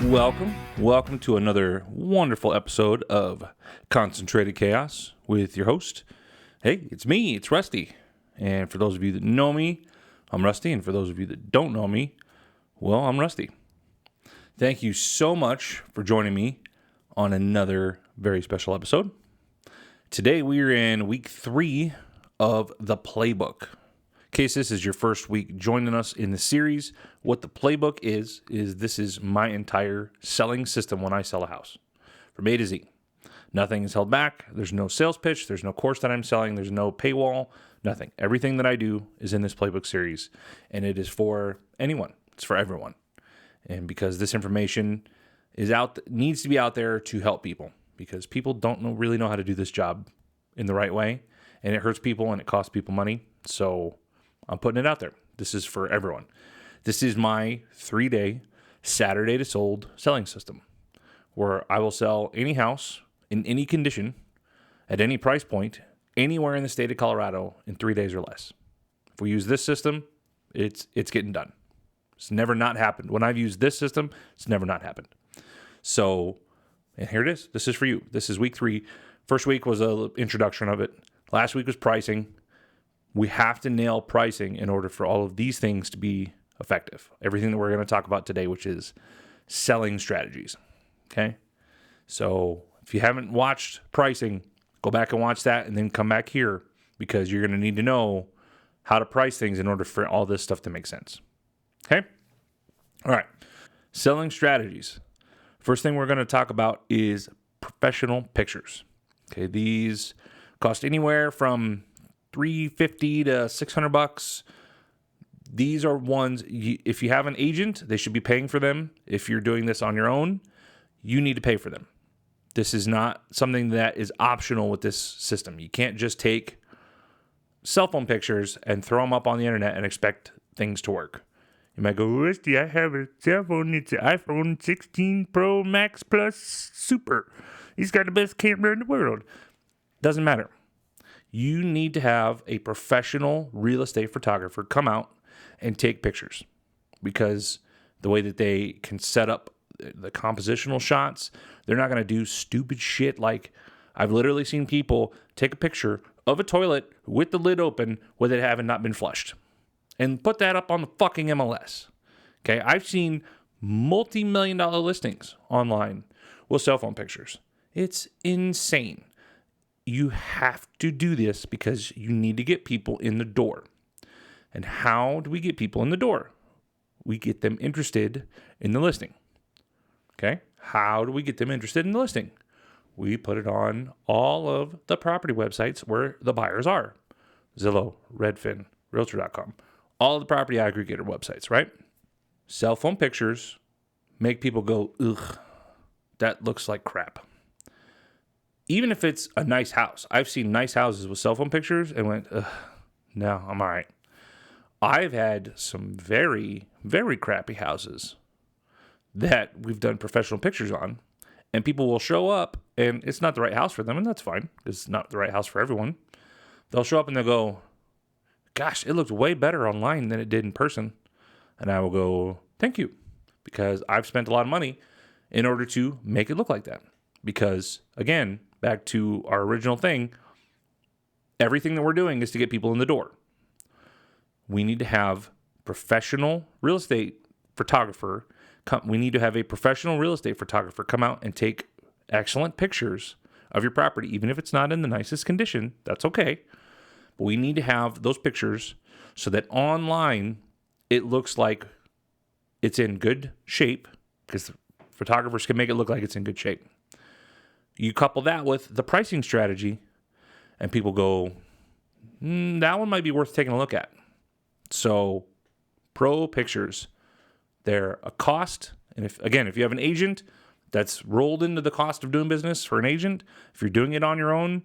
Welcome to another wonderful episode of Concentrated Chaos with your host. Hey, it's me, it's Rusty. And for those of you that know me, I'm Rusty. And for those of you that don't know me, well, I'm Rusty. Thank you so much for joining me on another very special episode. Today we are in week 3 of the Playbook. In case this is your first week joining us in the series, what the Playbook is this is my entire selling system when I sell a house, from A to Z. Nothing is held back. There's no sales pitch. There's no course that I'm selling. There's no paywall. Nothing. Everything that I do is in this Playbook series, and it is for anyone. It's for everyone. And because this information needs to be out there to help people, because people don't really know how to do this job in the right way, and it hurts people and it costs people money. So I'm putting it out there. This is for everyone. This is my 3-day Saturday to sold selling system, where I will sell any house in any condition at any price point anywhere in the state of Colorado in 3 days or less. If we use this system, it's getting done. It's never not happened. When I've used this system, it's never not happened. So, and here it is. This is for you. This is week 3. First week was an introduction of it. Last week was pricing. We have to nail pricing in order for all of these things to be effective. Everything that we're going to talk about today, which is selling strategies. Okay? So if you haven't watched pricing, go back and watch that and then come back here, because you're going to need to know how to price things in order for all this stuff to make sense. Okay? All right. Selling strategies. First thing we're going to talk about is professional pictures. Okay, these cost anywhere from $350 to $600. These are ones, if you have an agent, they should be paying for them. If you're doing this on your own, you need to pay for them. This is not something that is optional with this system. You can't just take cell phone pictures and throw them up on the internet and expect things to work. You might go, Rusty, I have a cell phone. It's an iPhone 16 Pro Max Plus Super. He's got the best camera in the world. Doesn't matter. You need to have a professional real estate photographer come out and take pictures, because the way that they can set up the compositional shots, they're not going to do stupid shit. Like, I've literally seen people take a picture of a toilet with the lid open with it having not been flushed and put that up on the fucking MLS. Okay, I've seen multi-million-dollar listings online with cell phone pictures. It's insane. You have to do this because you need to get people in the door. And how do we get people in the door? We get them interested in the listing. Okay? How do we get them interested in the listing? We put it on all of the property websites where the buyers are. Zillow, Redfin, Realtor.com. All of the property aggregator websites, right? Cell phone pictures make people go, ugh, that looks like crap. Even if it's a nice house. I've seen nice houses with cell phone pictures and went, ugh, no, I'm all right. I've had some very, very crappy houses that we've done professional pictures on, and people will show up, and it's not the right house for them, and that's fine, because it's not the right house for everyone. They'll show up and they'll go, gosh, it looked way better online than it did in person. And I will go, thank you, because I've spent a lot of money in order to make it look like that. Because, again, back to our original thing, everything that we're doing is to get people in the door. We need to have professional real estate photographer. We need to have a professional real estate photographer come out and take excellent pictures of your property, even if it's not in the nicest condition. That's okay. But we need to have those pictures so that online it looks like it's in good shape, because photographers can make it look like it's in good shape. You couple that with the pricing strategy, and people go, that one might be worth taking a look at. So, pro pictures, they're a cost. And if you have an agent, that's rolled into the cost of doing business for an agent. If you're doing it on your own,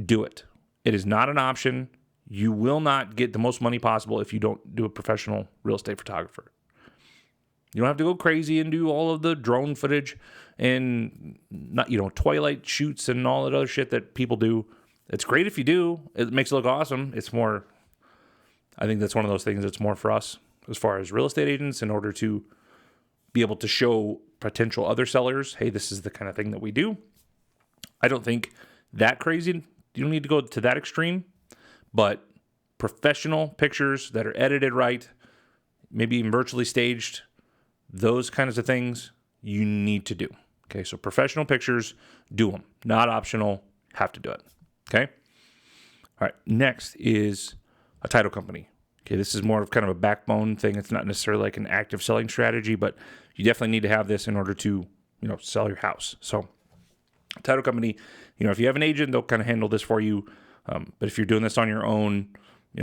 do it. It is not an option. You will not get the most money possible if you don't do a professional real estate photographer. You don't have to go crazy and do all of the drone footage and twilight shoots and all that other shit that people do. It's great if you do. It makes it look awesome. It's more, I think that's one of those things that's more for us as far as real estate agents, in order to be able to show potential other sellers, hey, this is the kind of thing that we do. I don't think that crazy. You don't need to go to that extreme, but professional pictures that are edited right, maybe even virtually staged, those kinds of things you need to do. Okay, so professional pictures, do them. Not optional, have to do it. Okay? All right, next is a title company. Okay, this is more of kind of a backbone thing. It's not necessarily like an active selling strategy, but you definitely need to have this in order to, sell your house. So title company, if you have an agent, they'll kind of handle this for you. But if you're doing this on your own,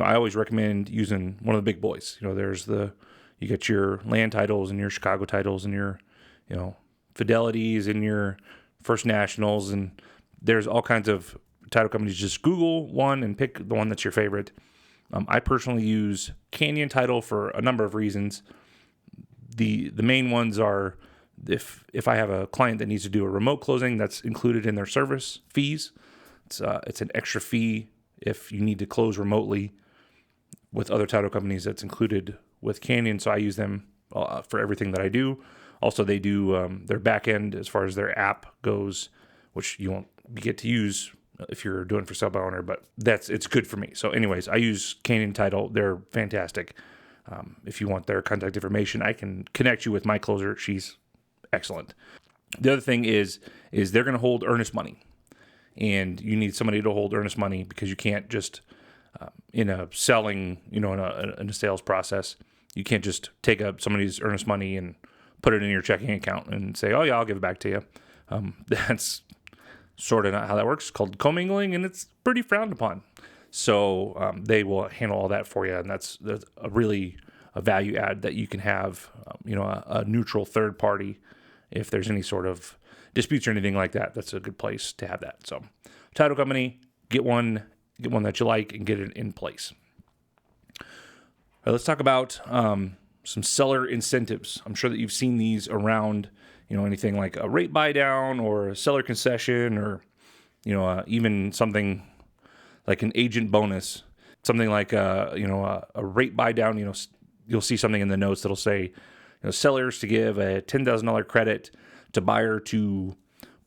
I always recommend using one of the big boys. You get your land titles and your Chicago titles and your, Fidelities and your First Nationals, and there's all kinds of title companies. Just Google one and pick the one that's your favorite. I personally use Canyon Title for a number of reasons. The main ones are if I have a client that needs to do a remote closing, that's included in their service fees. It's an extra fee if you need to close remotely. With other title companies, that's included with Canyon, so I use them for everything that I do. Also, they do their back end as far as their app goes, which you won't get to use if you're doing for sale by owner, but it's good for me. So anyways, I use Canyon Title. They're fantastic. If you want their contact information, I can connect you with my closer. She's excellent. The other thing is they're going to hold earnest money, and you need somebody to hold earnest money because you can't just in a selling, in a sales process, you can't just take up somebody's earnest money and put it in your checking account and say, oh yeah, I'll give it back to you. That's sort of not how that works. It's called commingling, and it's pretty frowned upon. So they will handle all that for you, and that's a really a value add that you can have, a neutral third party. If there's any sort of disputes or anything like that, that's a good place to have that. So title company, get one that you like and get it in place. All right, let's talk about some seller incentives. I'm sure that you've seen these around, anything like a rate buy down or a seller concession or, even something like an agent bonus, something like a rate buy down. You'll see something in the notes that'll say, sellers to give a $10,000 credit to buyer to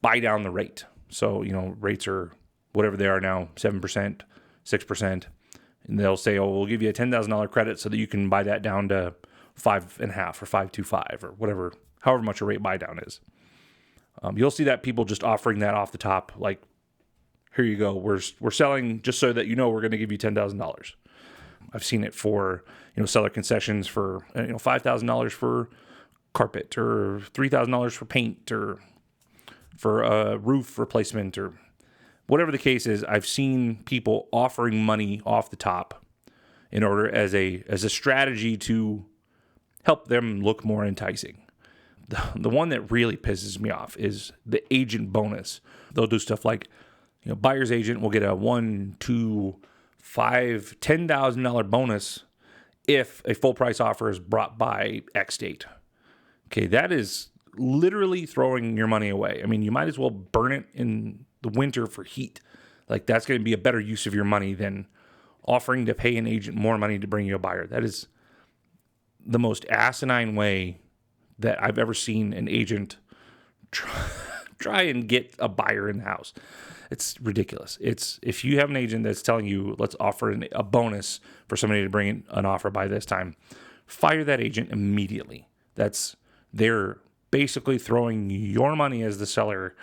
buy down the rate. So, rates are whatever they are now, 7%, 6%. And they'll say, oh, we'll give you a $10,000 credit so that you can buy that down to 5.5 or 5.25 or whatever, however much a rate buy down is. You'll see that people just offering that off the top, like, here you go. We're selling just so that we're going to give you $10,000. I've seen it for seller concessions for $5,000 for carpet or $3,000 for paint or for a roof replacement or whatever the case is. I've seen people offering money off the top in order as a strategy to help them look more enticing. The one that really pisses me off is the agent bonus. They'll do stuff like, buyer's agent will get a $1, $2, $5, $10,000 bonus if a full price offer is brought by X date. Okay, that is literally throwing your money away. I mean, you might as well burn it in the winter for heat. Like, that's going to be a better use of your money than offering to pay an agent more money to bring you a buyer. That is the most asinine way that I've ever seen an agent try and get a buyer in the house. It's ridiculous. It's if you have an agent that's telling you, let's offer a bonus for somebody to bring in an offer by this time, fire that agent immediately. They're basically throwing your money as the seller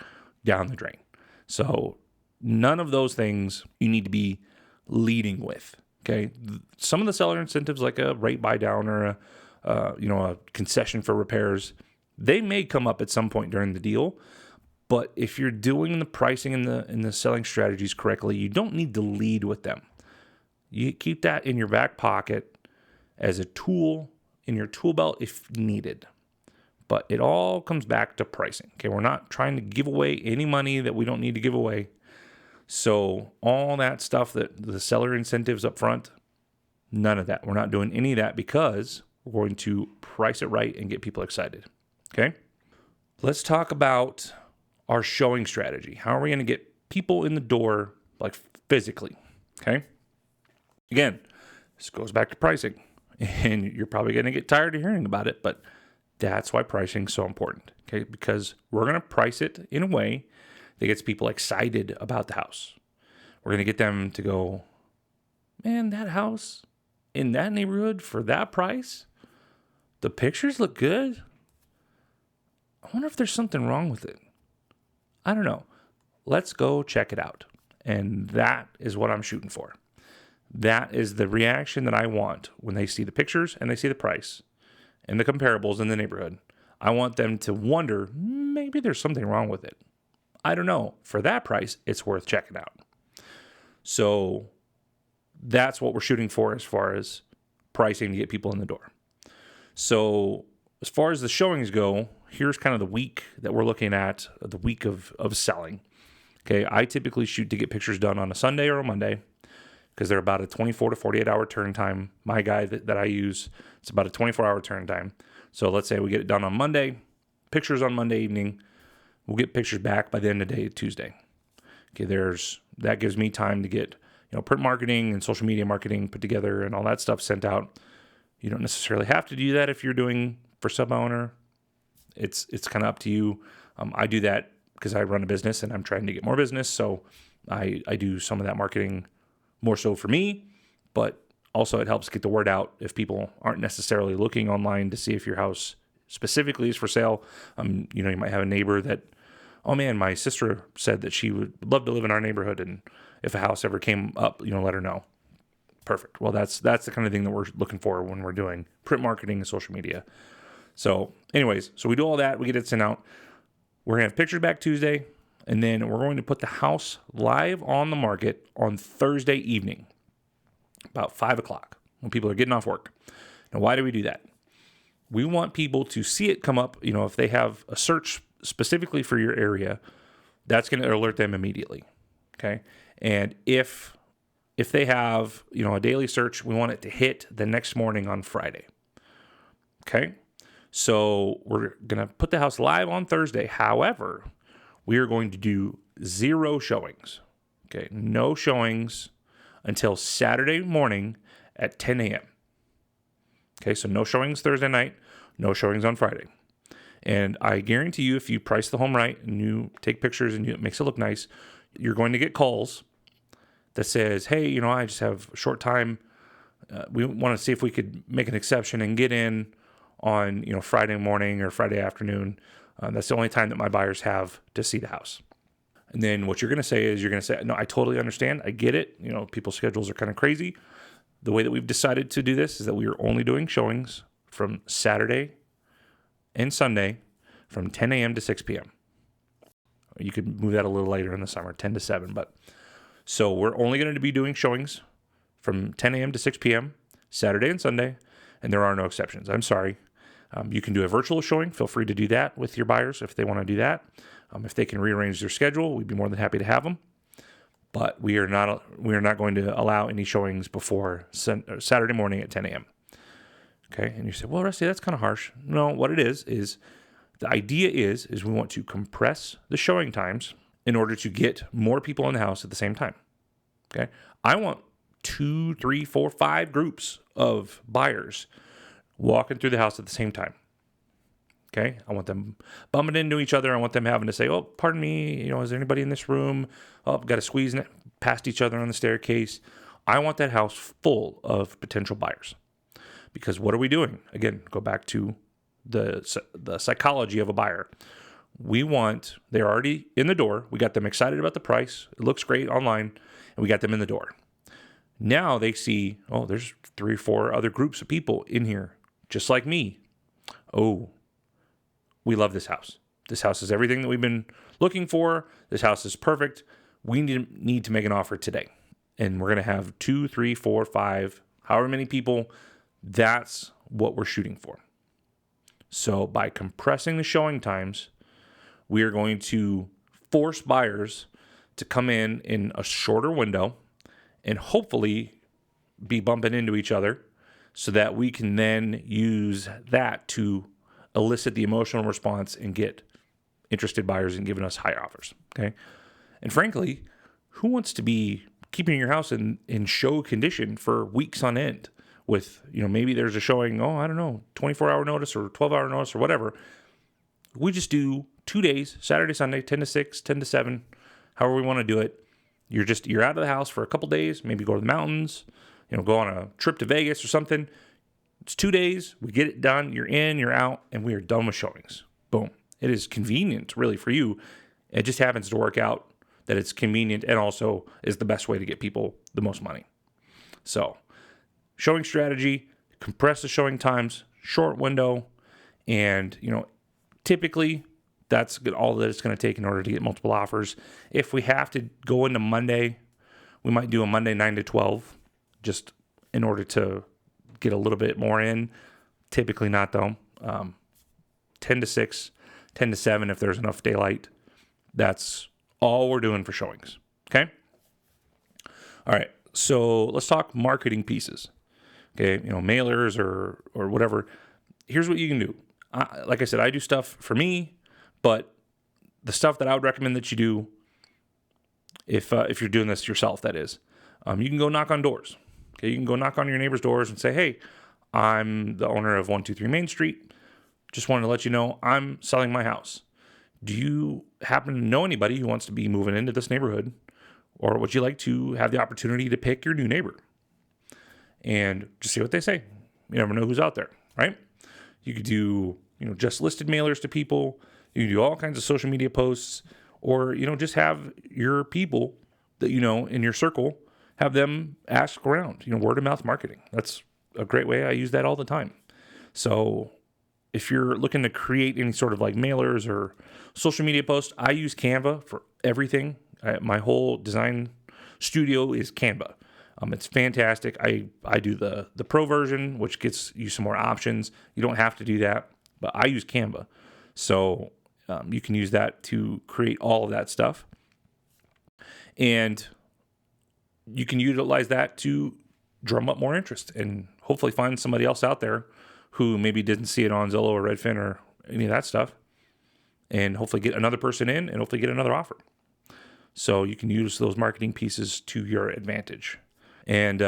down the drain. So none of those things you need to be leading with. Okay, some of the seller incentives, like a rate buy down or a concession for repairs, they may come up at some point during the deal. But if you're doing the pricing and the selling strategies correctly, you don't need to lead with them. You keep that in your back pocket as a tool in your tool belt if needed. But it all comes back to pricing. Okay, we're not trying to give away any money that we don't need to give away. So all that stuff, that the seller incentives up front, none of that. We're not doing any of that because we're going to price it right and get people excited. Okay, let's talk about our showing strategy. How are we going to get people in the door, like physically? Okay. Again, this goes back to pricing, and you're probably going to get tired of hearing about it, but that's why pricing is so important. Okay, because we're going to price it in a way that gets people excited about the house. We're going to get them to go, man, that house in that neighborhood for that price, the pictures look good. I wonder if there's something wrong with it. I don't know. Let's go check it out. And that is what I'm shooting for. That is the reaction that I want when they see the pictures and they see the price and the comparables in the neighborhood. I want them to wonder, maybe there's something wrong with it. I don't know. For that price, it's worth checking out. So that's what we're shooting for as far as pricing to get people in the door. So as far as the showings go, here's kind of the week that we're looking at, the week of selling. Okay, I typically shoot to get pictures done on a Sunday or a Monday because they're about a 24 to 48 hour turn time. My guy that I use, it's about a 24-hour turn time. So let's say we get it done on Monday, pictures on Monday evening. We'll get pictures back by the end of the day, Tuesday. Okay, that gives me time to get print marketing and social media marketing put together and all that stuff sent out. You don't necessarily have to do that if you're doing for sub-owner. It's kind of up to you. I do that because I run a business and I'm trying to get more business. So I do some of that marketing more so for me, but also it helps get the word out if people aren't necessarily looking online to see if your house specifically is for sale. You might have a neighbor that, oh man, my sister said that she would love to live in our neighborhood, and if a house ever came up, let her know. Perfect. Well, that's the kind of thing that we're looking for when we're doing print marketing and social media. So anyways, so we do all that. We get it sent out. We're going to have pictures back Tuesday, and then we're going to put the house live on the market on Thursday evening, about 5 o'clock, when people are getting off work. Now, why do we do that? We want people to see it come up. If they have a search specifically for your area, that's going to alert them immediately. Okay. And if they have, a daily search, we want it to hit the next morning on Friday. Okay. So we're going to put the house live on Thursday. However, we are going to do 0 showings. Okay. No showings until Saturday morning at 10 a.m. Okay. So no showings Thursday night, no showings on Friday. And I guarantee you, if you price the home right and you take pictures and it makes it look nice, you're going to get calls that says, hey, I just have a short time. We want to see if we could make an exception and get in on, Friday morning or Friday afternoon. That's the only time that my buyers have to see the house. And then what you're going to say is no, I totally understand. I get it. People's schedules are kind of crazy. The way that we've decided to do this is that we are only doing showings from Saturday and Sunday from 10 a.m. to 6 p.m. You could move that a little later in the summer, 10 to 7. But so we're only going to be doing showings from 10 a.m. to 6 p.m. Saturday and Sunday, and there are no exceptions. I'm sorry. You can do a virtual showing. Feel free to do that with your buyers if they want to do that. If they can rearrange their schedule, we'd be more than happy to have them. But we are not going to allow any showings before Saturday morning at 10 a.m. Okay, and you say, well, Rusty, that's kind of harsh. No, what it is the idea is we want to compress the showing times in order to get more people in the house at the same time. Okay, I want 2, 3, 4, 5 groups of buyers walking through the house at the same time. Okay, I want them bumping into each other. I want them having to say, oh, pardon me, is there anybody in this room? Oh, got to squeeze past each other on the staircase. I want that house full of potential buyers. Because what are we doing? Again, go back to the psychology of a buyer. They're already in the door. We got them excited about the price. It looks great online, and we got them in the door. Now they see, oh, there's 3 or 4 other groups of people in here, just like me. Oh, we love this house. This house is everything that we've been looking for. This house is perfect. We need to make an offer today. And we're going to have 2, 3, 4, 5, however many people. That's what we're shooting for. So by compressing the showing times, we are going to force buyers to come in a shorter window and hopefully be bumping into each other so that we can then use that to elicit the emotional response and get interested buyers and giving us higher offers. Okay. And frankly, who wants to be keeping your house in show condition for weeks on end with, maybe there's a showing, 24-hour notice or 12-hour notice or whatever. we just do 2 days, Saturday, Sunday, 10 to 6, 10 to 7, however we want to do it. You're out of the house for a couple days, maybe go to the mountains, go on a trip to Vegas or something. It's 2 days. We get it done. You're in, you're out, and we are done with showings. Boom. It is convenient, really, for you. It just happens to work out that it's convenient and also is the best way to get people the most money. So, showing strategy, compress the showing times, short window, and, typically that's all that it's going to take in order to get multiple offers. If we have to go into Monday, we might do a Monday 9 to 12 just in order to get a little bit more in. Typically not, though. 10 to 6, 10 to 7 if there's enough daylight. That's all we're doing for showings. Okay? All right. So let's talk marketing pieces. Okay? Mailers or whatever. Here's what you can do. Like I said, I do stuff for me, but the stuff that I would recommend that you do, if you're doing this yourself, that is, you can go knock on doors. Okay, you can go knock on your neighbor's doors and say, "Hey, I'm the owner of 123 Main Street. Just wanted to let you know I'm selling my house. Do you happen to know anybody who wants to be moving into this neighborhood, or would you like to have the opportunity to pick your new neighbor?" And just see what they say. You never know who's out there, right? You could do, just listed mailers to people. You can do all kinds of social media posts, or, just have your people that in your circle, have them ask around, word of mouth marketing. That's a great way. I use that all the time. So if you're looking to create any sort of like mailers or social media posts, I use Canva for everything. My whole design studio is Canva. It's fantastic. I do the pro version, which gets you some more options. You don't have to do that, but I use Canva. So you can use that to create all of that stuff. And you can utilize that to drum up more interest and hopefully find somebody else out there who maybe didn't see it on Zillow or Redfin or any of that stuff, and hopefully get another person in and hopefully get another offer. So you can use those marketing pieces to your advantage. And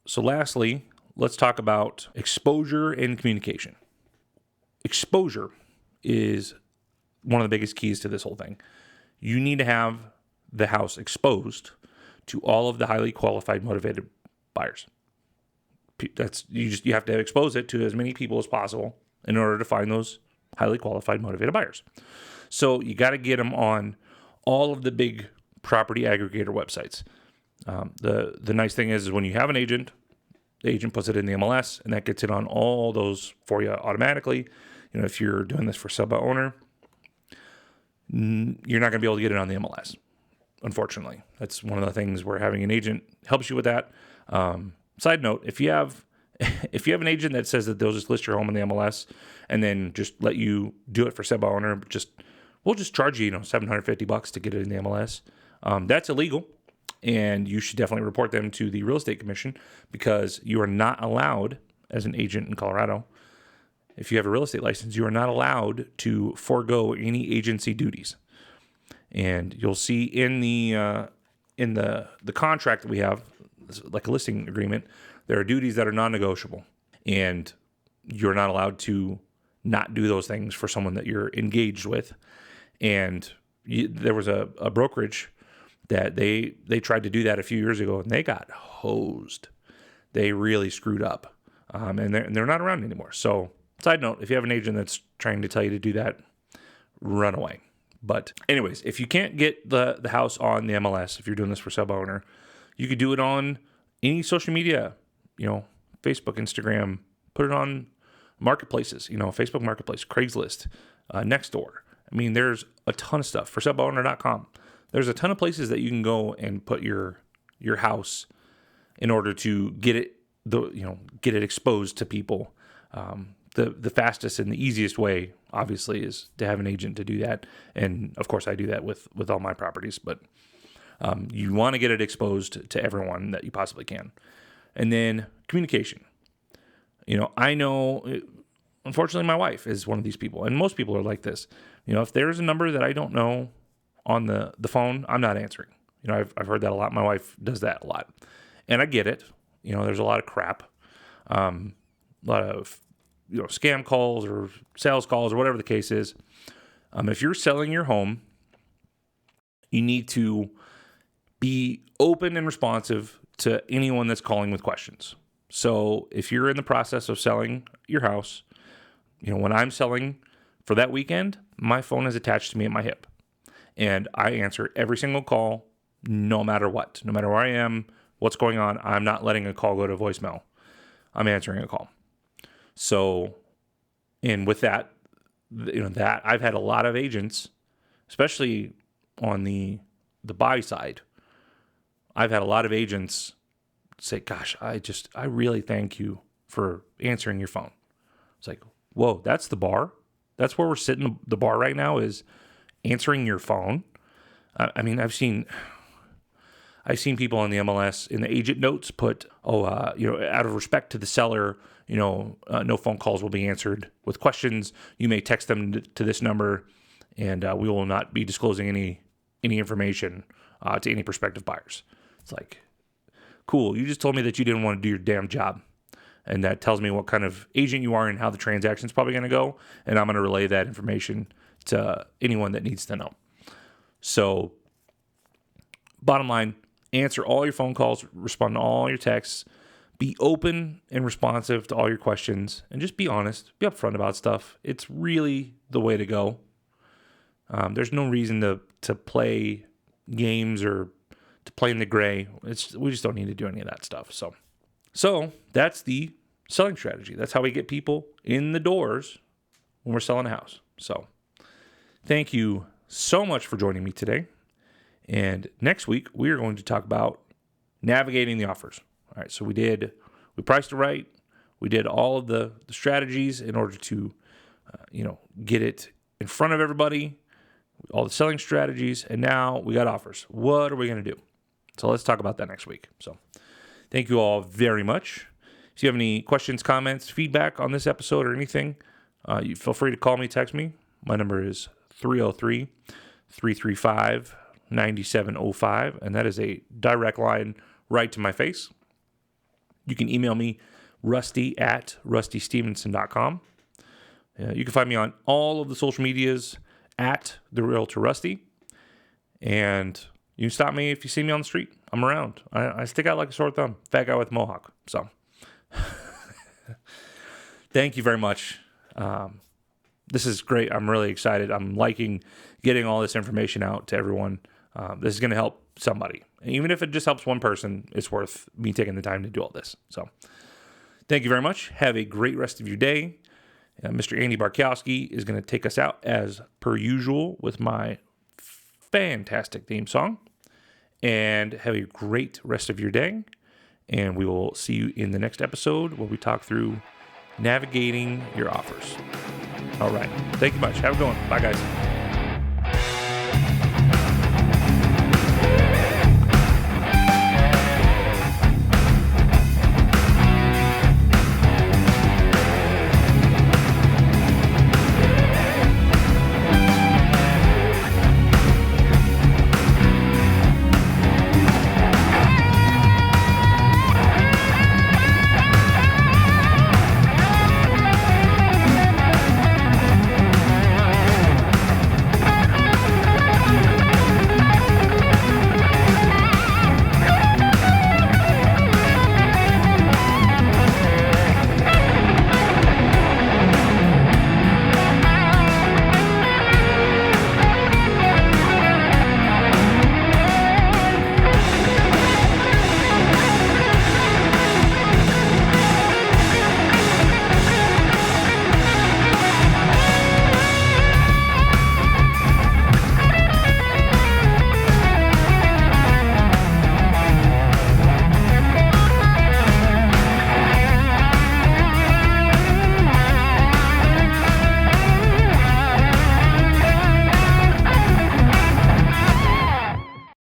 so lastly, let's talk about exposure and communication. Exposure is one of the biggest keys to this whole thing. You need to have the house exposed to all of the highly qualified, motivated buyers. You have to expose it to as many people as possible in order to find those highly qualified, motivated buyers. So you got to get them on all of the big property aggregator websites. The nice thing is when you have an agent, the agent puts it in the MLS, and that gets it on all those for you automatically. If you're doing this for sub-owner, you're not going to be able to get it on the MLS. Unfortunately, that's one of the things where having an agent helps you with that. Side note: if you have an agent that says that they'll just list your home in the MLS and then just let you do it for sub-owner, we'll just charge you, $750 to get it in the MLS. That's illegal, and you should definitely report them to the Real Estate Commission, because you are not allowed, as an agent in Colorado, if you have a real estate license, you are not allowed to forego any agency duties. And you'll see in the contract that we have, like a listing agreement, there are duties that are non-negotiable, and you're not allowed to not do those things for someone that you're engaged with. And there was a brokerage that they tried to do that a few years ago, and they got hosed. They really screwed up, and they're not around anymore. So, side note: if you have an agent that's trying to tell you to do that, run away. But anyways, if you can't get the house on the MLS, if you're doing this for sub-owner, you could do it on any social media, Facebook, Instagram, put it on marketplaces, Facebook Marketplace, Craigslist, Nextdoor. I mean, there's a ton of stuff for subowner.com. There's a ton of places that you can go and put your house in order to get it exposed to people. The fastest and the easiest way, obviously, is to have an agent to do that. And of course, I do that with all my properties, but you want to get it exposed to everyone that you possibly can. And then communication. I know, unfortunately, my wife is one of these people, and most people are like this. If there's a number that I don't know on the phone, I'm not answering. I've heard that a lot. My wife does that a lot, and I get it. There's a lot of crap, a lot of scam calls or sales calls or whatever the case is. If you're selling your home, you need to be open and responsive to anyone that's calling with questions. So if you're in the process of selling your house, when I'm selling for that weekend, my phone is attached to me at my hip. And I answer every single call, no matter what. No matter where I am, what's going on, I'm not letting a call go to voicemail. I'm answering a call. So, and with that, that I've had a lot of agents, especially on the buy side, I've had a lot of agents say, gosh, I really thank you for answering your phone. It's like, whoa, that's the bar. That's where we're sitting. The bar right now is answering your phone. I mean, I've seen people on the MLS in the agent notes put, out of respect to the seller, no phone calls will be answered with questions. You may text them to this number, and we will not be disclosing any information to any prospective buyers. It's like, cool. You just told me that you didn't want to do your damn job. And that tells me what kind of agent you are and how the transaction's probably going to go. And I'm going to relay that information to anyone that needs to know. So, bottom line, answer all your phone calls, respond to all your texts, be open and responsive to all your questions, and just be honest, be upfront about stuff. It's really the way to go. There's no reason to play games or to play in the gray. We just don't need to do any of that stuff. So that's the selling strategy. That's how we get people in the doors when we're selling a house. So thank you so much for joining me today. And next week, we are going to talk about navigating the offers. All right, so we priced it right. We did all of the strategies in order to, get it in front of everybody, all the selling strategies, and now we got offers. What are we going to do? So let's talk about that next week. So thank you all very much. If you have any questions, comments, feedback on this episode or anything, you feel free to call me, text me. My number is 303-335-9705, and that is a direct line right to my face. You can email me, rusty@rustystevenson.com. You can find me on all of the social medias at The Realtor Rusty, and you can stop me if you see me on the street. I'm around. I stick out like a sore thumb. Fat guy with mohawk. So, thank you very much. This is great. I'm really excited. I'm liking getting all this information out to everyone. This is going to help somebody. And even if it just helps one person, it's worth me taking the time to do all this. So, thank you very much. Have a great rest of your day. Mr. Andy Barkowski is going to take us out as per usual with my fantastic theme song. And have a great rest of your day. And we will see you in the next episode where we talk through navigating your offers. All right. Thank you much. Have a good one. Bye, guys.